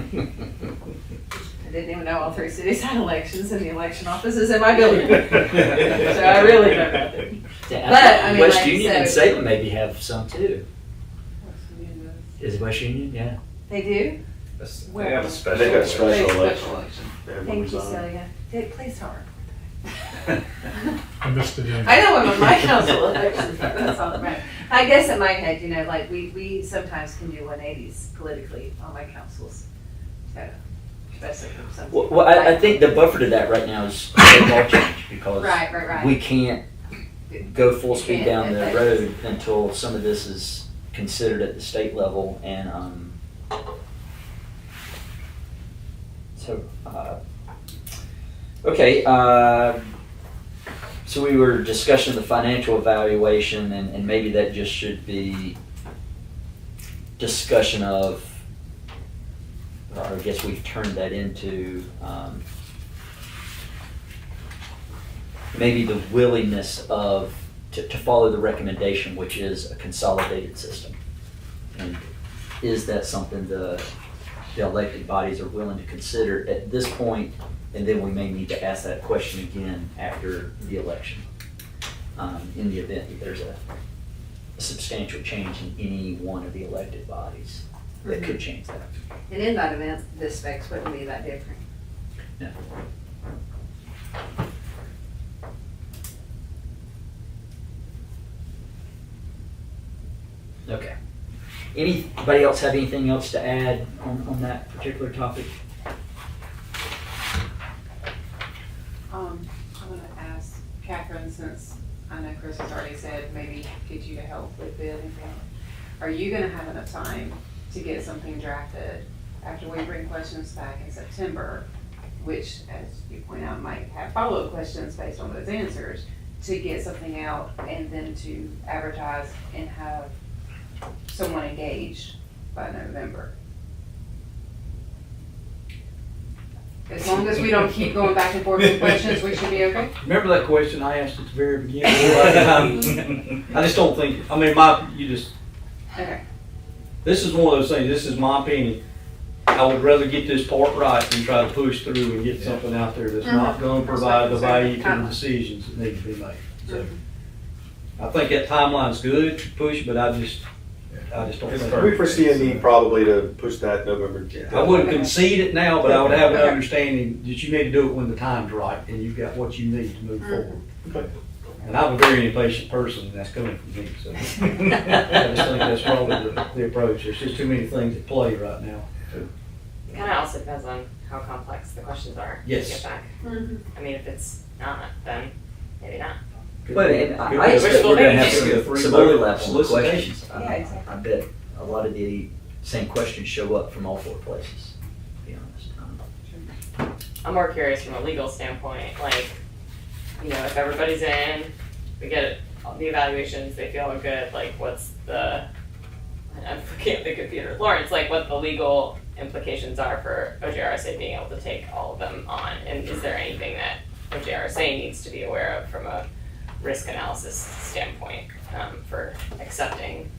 didn't even know all 3 cities had elections and the election office is in my building. So I really don't know. Yeah, But, I mean, West like, Union and so- Salem maybe have some too. Is it West Union? Yeah. They do? They have a special. They got a election. special Special election. election. Everyone Thank you, resigned. Celia. Please tell her. I missed it. I know when my council elections, that's all right. I guess in my head, you know, like we sometimes can do 180s politically on my councils. So, especially from some Well, people. well, I Like- think the buffer to that right now is state law change because Right. we can't go full speed Can't down the affect- road until some of this is considered at the state level and, okay, so we were discussing the financial evaluation and maybe that just should be discussion of, or I guess we've turned that into, maybe the willingness to follow the recommendation, which is a consolidated system. And is that something the elected bodies are willing to consider at this point? And then we may need to ask that question again after the election. In the event that there's a substantial change in any one of the elected bodies that could change that. And in that event, the specs wouldn't be that different. Yeah. Okay. Anybody else have anything else to add on that particular topic? I'm gonna ask Catherine, since I know Chris has already said maybe get you to help with the anything. Are you gonna have enough time to get something drafted after we bring questions back in September, which, as you point out, might have follow-up questions based on those answers, to get something out and then to advertise and have someone engaged by November? As long as we don't keep going back and forth with questions, we should be okay? Remember that question I asked at the very beginning? I just don't think, Okay. this is one of those things, this is my opinion. I would rather get this part right than try to push through and get something out there that's not gonna provide the value to the decisions that need to be made. So, I think that timeline's good to push, but I just don't think. We foresee a need probably to push that November. I wouldn't concede it now, but I would have an understanding that you need to do it when the time's right and you've got what you need to move forward. Okay. And I'm a very impatient person, and that's coming from me, so. I just think that's probably the approach. There's just too many things at play right now. It kind of also depends on how complex the questions are. Yes. To get back. I mean, if it's not, then maybe not. But I Good. expect we're gonna have Could be a some three-vote overlap on the solicitation. questions. Yeah, exactly. I bet a lot of the same questions show up from all four places, to be honest. I'm more curious from a legal standpoint, like, you know, if everybody's in, we get it, the evaluations, they feel are good, like, what's the, I'm looking at the computer, Lawrence, like, what the legal implications are for OJRSA being able to take all of them on, and is there anything that OJRSA needs to be aware of from a risk analysis standpoint, for accepting,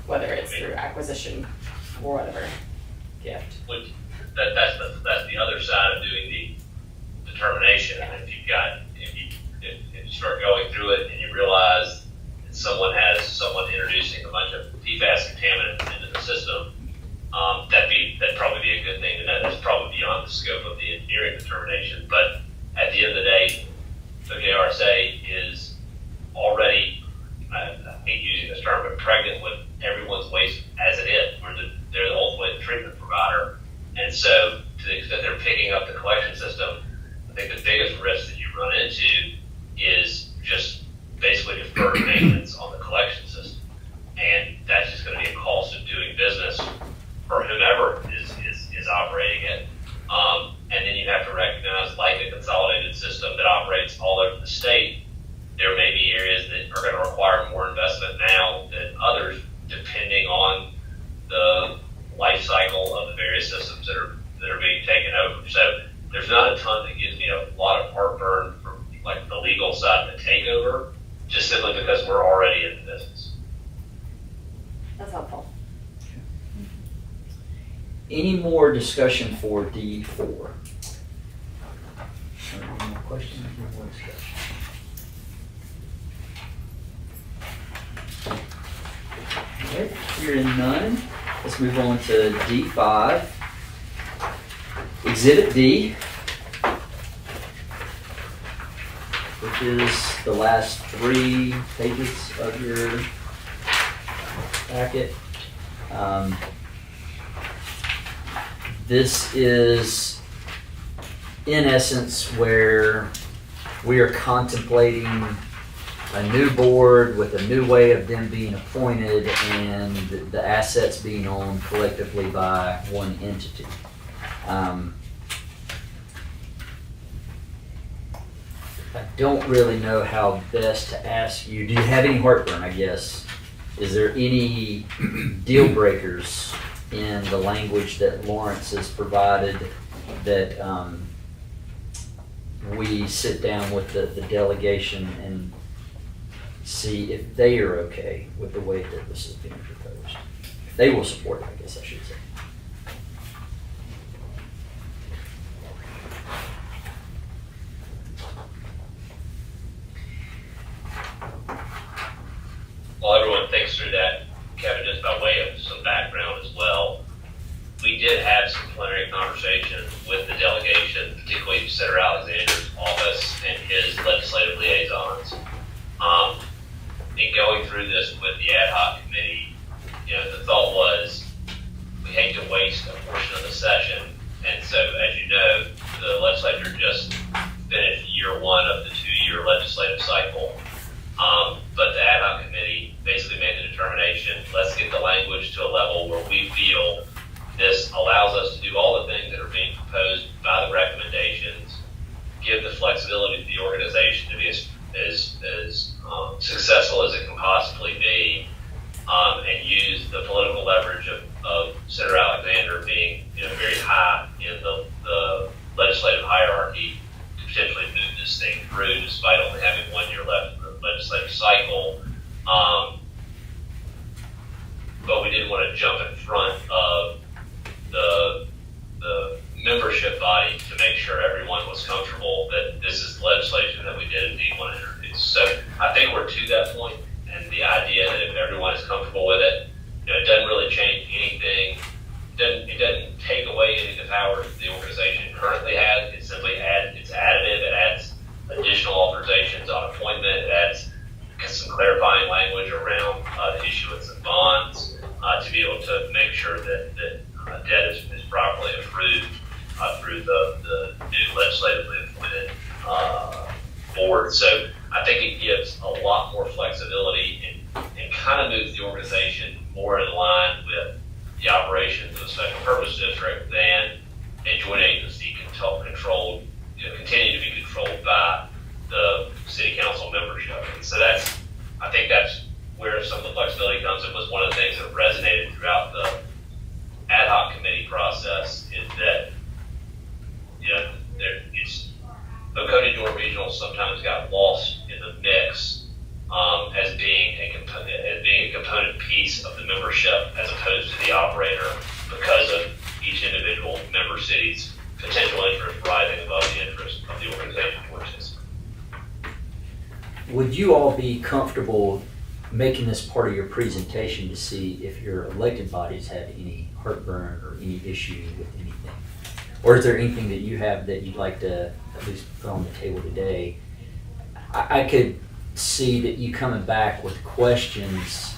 whether it's through acquisition or whatever gift? Which, that's the other side of doing the determination. And if you start going through it and you realize that someone introducing a bunch of PFAS contaminants into the system, that'd probably be a good thing. And that's probably beyond the scope of the engineering determination. But at the end of the day, the JRSA is already, I hate using this term, but pregnant with everyone's waste as it is. They're ultimately the treatment provider. And so to the extent they're picking up the collection system, I think the biggest risk that you run into is just basically deferred maintenance on the collection system. And that's just going to be a cost of doing business for whomever is operating it. And then you have to recognize, like the consolidated system that operates all over the state, there may be areas that are going to require more investment now than others, depending on the life cycle of the various systems that are being taken over. So there's not a ton that gives me a lot of heartburn from like the legal side of the takeover, just simply because we're already in the business. That's helpful. Any more discussion for D4? Any more questions? Any more discussion? All right, hearing none, let's move on to D5. Exhibit D, which is the last 3 pages of your packet. This is, in essence, where we are contemplating a new board with a new way of them being appointed and the assets being owned collectively by one entity. I don't really know how best to ask you. Do you have any heartburn, I guess? Is there any deal breakers in the language that Lawrence has provided that we sit down with the delegation and see if they are okay with the way that this is being proposed? If they will support it, I guess I should say. While everyone thinks through that, Kevin, just by way of some background as well, we did have some preliminary conversations with the delegation, particularly Senator Alexander's office and his legislative liaisons. In going through this with the ad hoc committee, the thought was we hate to waste a portion of the session. And so, as you know, the legislature just finished year 1 of the 2-year legislative cycle. But the ad hoc committee basically made the determination, let's get the language to a level where we feel this allows us to do all the things that are being proposed by the recommendations, give the flexibility to the organization to be as successful as it can possibly be, and use the political leverage of Senator Alexander being very high in the legislative hierarchy to potentially move this thing through despite only having 1 year left in the legislative cycle. But we didn't want to jump in front of the membership body to make sure everyone was comfortable that this is legislation that we did indeed want to introduce. So I think we're to that point, and the idea that if everyone is comfortable with it, it doesn't really change anything. It doesn't take away any of the powers the organization currently has. It simply it's additive. It adds additional authorizations on appointment. It adds some clarifying language around the issuance of bonds to be able to make sure that debt is properly approved through the new legislatively appointed board. So I think it gives a lot more flexibility and kind of moves the organization more in line with the operations of a special purpose district than a joint agency controlled, continue to be controlled by the city council membership. And so I think that's where some of the flexibility comes. It was one of the things that resonated throughout the ad hoc committee process is that, Oconee Door Regional sometimes got lost in the mix as being a component piece of the membership as opposed to the operator because of each individual member city's potential interest rising above the interest of the organization towards this. Would you all be comfortable making this part of your presentation to see if your elected bodies have any heartburn or any issue with anything? Or is there anything that you have that you'd like to at least put on the table today? I could see that you coming back with questions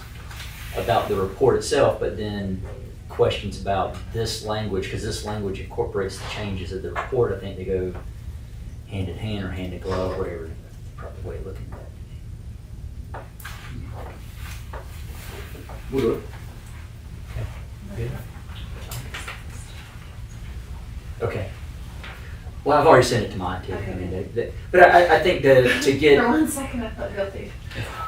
about the report itself, but then questions about this language, because this language incorporates the changes of the report. I think they go hand in hand or hand in glove, whatever the proper way of looking at it. We'll do it. Good. Okay. Well, I've already sent it to mine too. Okay. I mean, but I think to get, For 1 second, I felt guilty.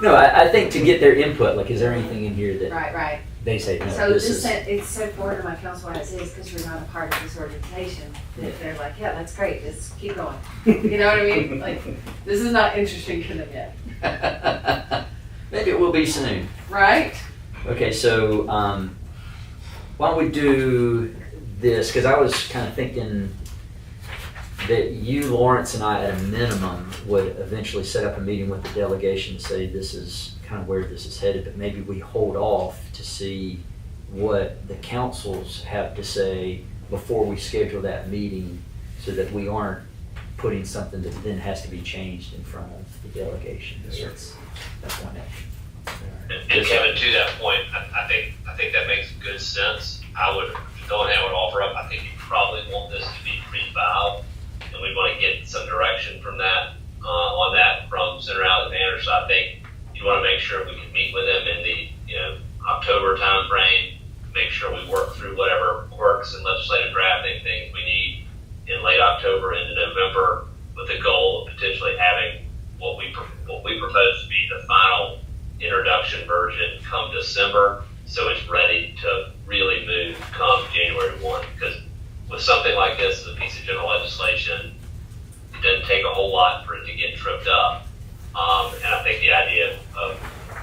no, I think to get their input, like, is there anything in here that Right. they say, no, So this this is, it's so foreign to my council as is because we're not a part of this organization. That they're like, yeah, that's great. Let's keep going. You know what I mean? Like, this is not interesting to them yet, maybe it will be soon. right? Okay, so why don't we do this? Because I was kind of thinking that you, Lawrence, and I, at a minimum, would eventually set up a meeting with the delegation to say this is kind of where this is headed, but maybe we hold off to see what the councils have to say before we schedule that meeting, so that we aren't putting something that then has to be changed in front of the delegation. That's one action. And Kevin, to that point, I think that makes good sense. The only thing I would offer up, I think you probably want this to be pre-filed, and we want to get some direction from that, on that from Senator Alexander. So I think you want to make sure we can meet with him in the, October timeframe, make sure we work through whatever quirks and legislative drafting things we need in late October into November, with the goal of potentially having what we propose to be the final introduction version come December, so it's ready to really move come January 1. Because with something like this, as a piece of general legislation, it doesn't take a whole lot for it to get tripped up. And I think the idea of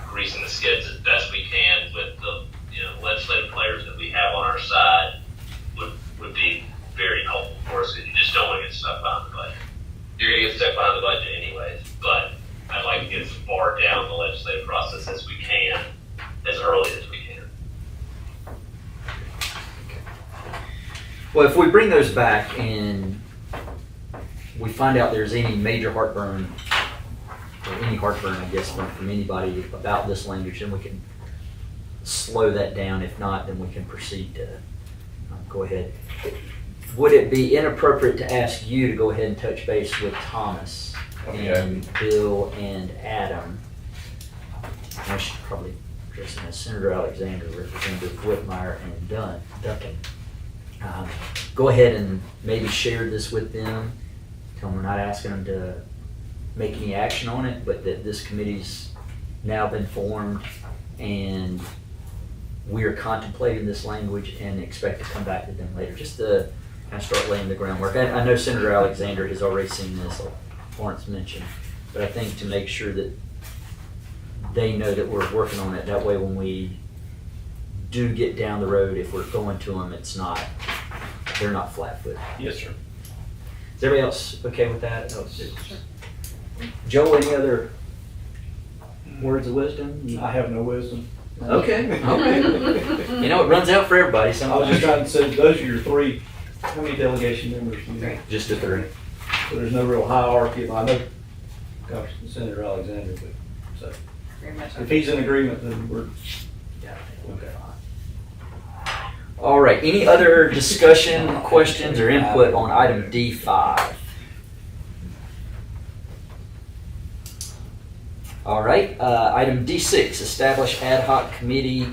greasing the skids as best we can with the legislative players that we have on our side would be very helpful for us, because you just don't want to get stuck behind the budget. You're going to get stuck behind the budget anyways, but I'd like to get as far down the legislative process as we can, as early as we can. Well, if we bring those back and we find out there's any major heartburn, or any heartburn, I guess, from anybody about this language, then we can slow that down. If not, then we can proceed to go ahead. Would it be inappropriate to ask you to go ahead and touch base with Thomas and Bill and Adam? I should probably address them as Senator Alexander, Representative Whitmire, and Duncan. Go ahead and maybe share this with them. Tell them we're not asking them to make any action on it, but that this committee's now been formed and we're contemplating this language and expect to come back to them later, just to kind of start laying the groundwork. I know Senator Alexander has already seen this, like Lawrence mentioned, but I think to make sure that they know that we're working on it, that way when we do get down the road, if we're going to them, they're not flat-footed. Yes, sir. Is everybody else okay with that? Joe, any other words of wisdom? I have no wisdom. Okay, okay. You know, it runs out for everybody. I was just trying to say, those are your three, how many delegation members do you have? Just a three. So there's no real hierarchy. I know Senator Alexander, but so Very much. if he's in agreement, then we're, Okay. All right, any other discussion, questions, or input on item D5? All right, item D6, establish ad hoc committee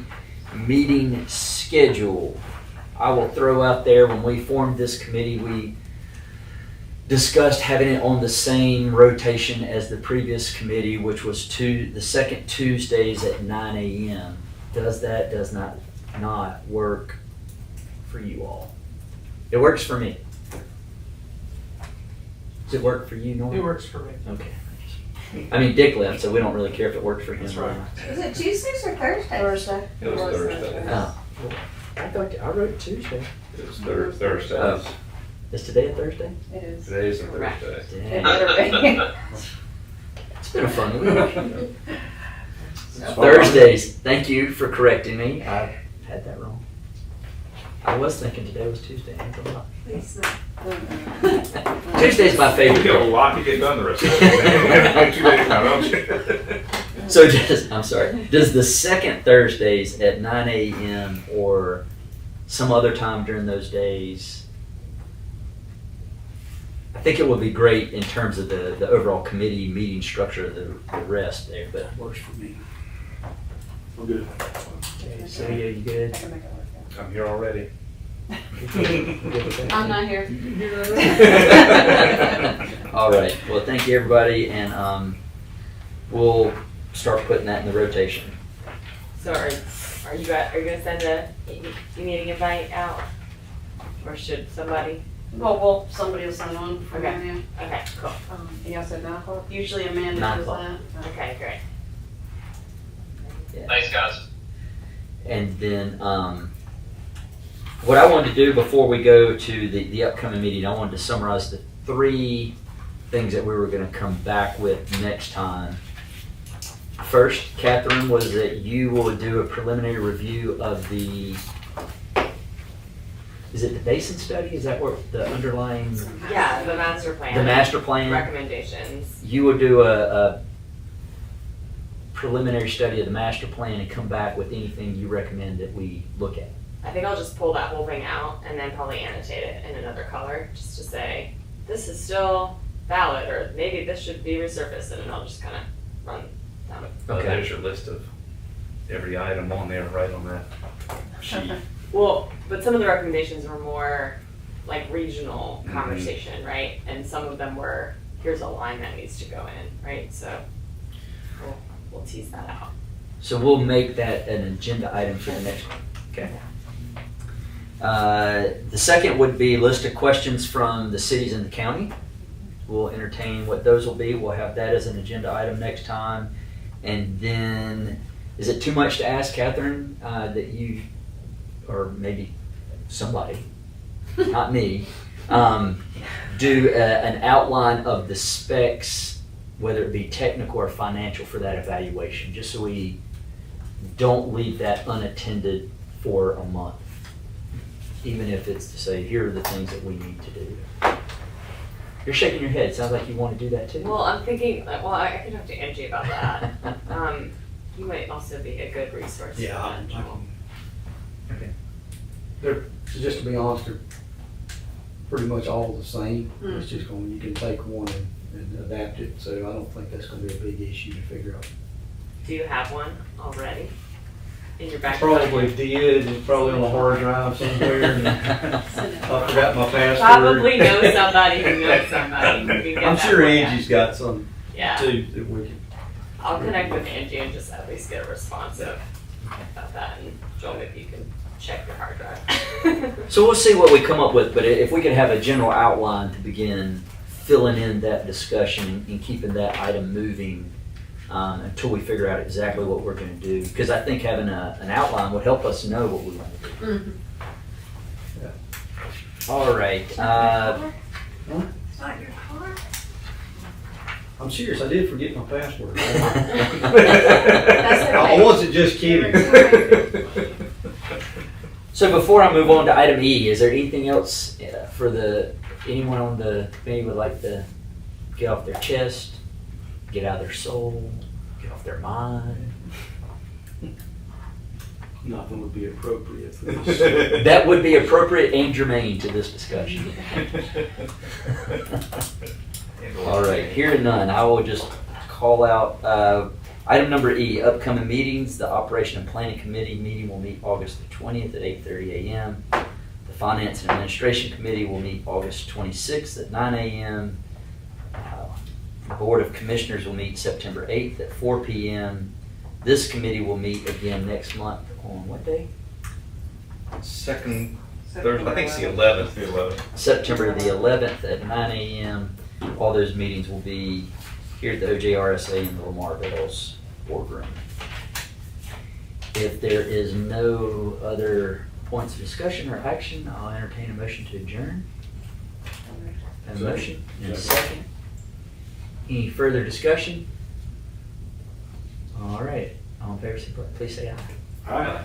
meeting schedule. I will throw out there, when we formed this committee, we discussed having it on the same rotation as the previous committee, which was the second Tuesdays at 9 a.m. Does not work for you all? It works for me. Does it work for you, Norm? It works for me. Okay. I mean, Dick left, so we don't really care if it works for him. That's right. Is it Tuesdays or Thursdays? Thursday. It was Thursday. Oh. I wrote Tuesday. It was Thursday. Oh. Is today a Thursday? It is. Today's a Thursday. It Dang. better be. It's been a fun week. Thursdays. Thank you for correcting me. I had that wrong. I was thinking today was Tuesday. I ain't gonna lie. Please, no. Tuesday's my favorite You got a day. lot to get done the rest of the day. Like 2 days now, don't you? So does the second Thursdays at 9 a.m. or some other time during those days, I think it would be great in terms of the overall committee meeting structure of the rest there, but. Works for me. I'm good. Okay, so yeah, you good? I can make it work. I'm here already. I'm not here. All right, well, thank you, everybody, and we'll start putting that in the rotation. So are you gonna send a meeting invite out? Or should somebody? Well, somebody will send one for Okay. me. Okay, cool. And y'all said 9 o'clock? Usually Amanda 9 does o'clock. that. Okay, great. Thanks, guys. And then, what I wanted to do before we go to the upcoming meeting, I wanted to summarize the 3 things that we were gonna come back with next time. first, Catherine, was that you will do a preliminary review of the, is it the basin study? Is that what the underlying, Yeah, the master plan. the master plan? Recommendations. You will do a preliminary study of the master plan and come back with anything you recommend that we look at. I think I'll just pull that whole thing out and then probably annotate it in another color, just to say, this is still valid, or maybe this should be resurfaced, and then I'll just kind of run down it. Okay. There's your list of every item on there, right on that sheet. Well, but some of the recommendations were more like regional conversation, right? And some of them were, here's a line that needs to go in, right? So we'll tease that out. So we'll make that an agenda item for the next one, okay? The second would be a list of questions from the cities and the county. We'll entertain what those will be. We'll have that as an agenda item next time. And then, is it too much to ask, Catherine, that you, or maybe somebody, not me, do an outline of the specs, whether it be technical or financial, for that evaluation, just so we don't leave that unattended for a month, even if it's to say, here are the things that we need to do. You're shaking your head. Sounds like you want to do that too. Well, I'm thinking, well, I can talk to Angie about that. You might also be a good resource. Yeah, for I that, Joel. can. Okay. They're, just to be honest, they're pretty much all the same. It's just going, you can take one and adapt it, so I don't think that's gonna be a big issue to figure out. Do you have one already in your back? Probably did, it's probably on a hard drive somewhere, and I forgot my password. Probably know somebody who knows somebody who can get I'm that sure for you. Angie's got some Yeah, too, that we can. I'll connect with Angie and just at least get a response about that. And Joel, maybe you can check your hard drive. So we'll see what we come up with, but if we could have a general outline to begin filling in that discussion and keeping that item moving until we figure out exactly what we're going to do. Because I think having an outline would help us know what we want to do. Mhm. All right. It's not your car? I'm serious, I did forget my password. That's I wasn't just kidding. So before I move on to item E, is there anything else for anyone on the committee would like to get off their chest, get out of their soul, get off their mind? Nothing would be appropriate for this. That would be appropriate and germane to this discussion. All right, hearing none, I will just call out item number E, upcoming meetings. The Operation and Planning Committee meeting will meet August the 20th at 8:30 a.m. The Finance and Administration Committee will meet August 26th at 9 a.m. The Board of Commissioners will meet September 8th at 4 p.m. This committee will meet again next month on what day? Second Thursday, I think it's the 11th. The 11th. September the 11th at 9 a.m. All those meetings will be here at the OJRSA in the Lamar Meadows boardroom. If there is no other points of discussion or action, I'll entertain a motion to adjourn. A motion and a second. Any further discussion? All right, all in favor, please say aye. All right.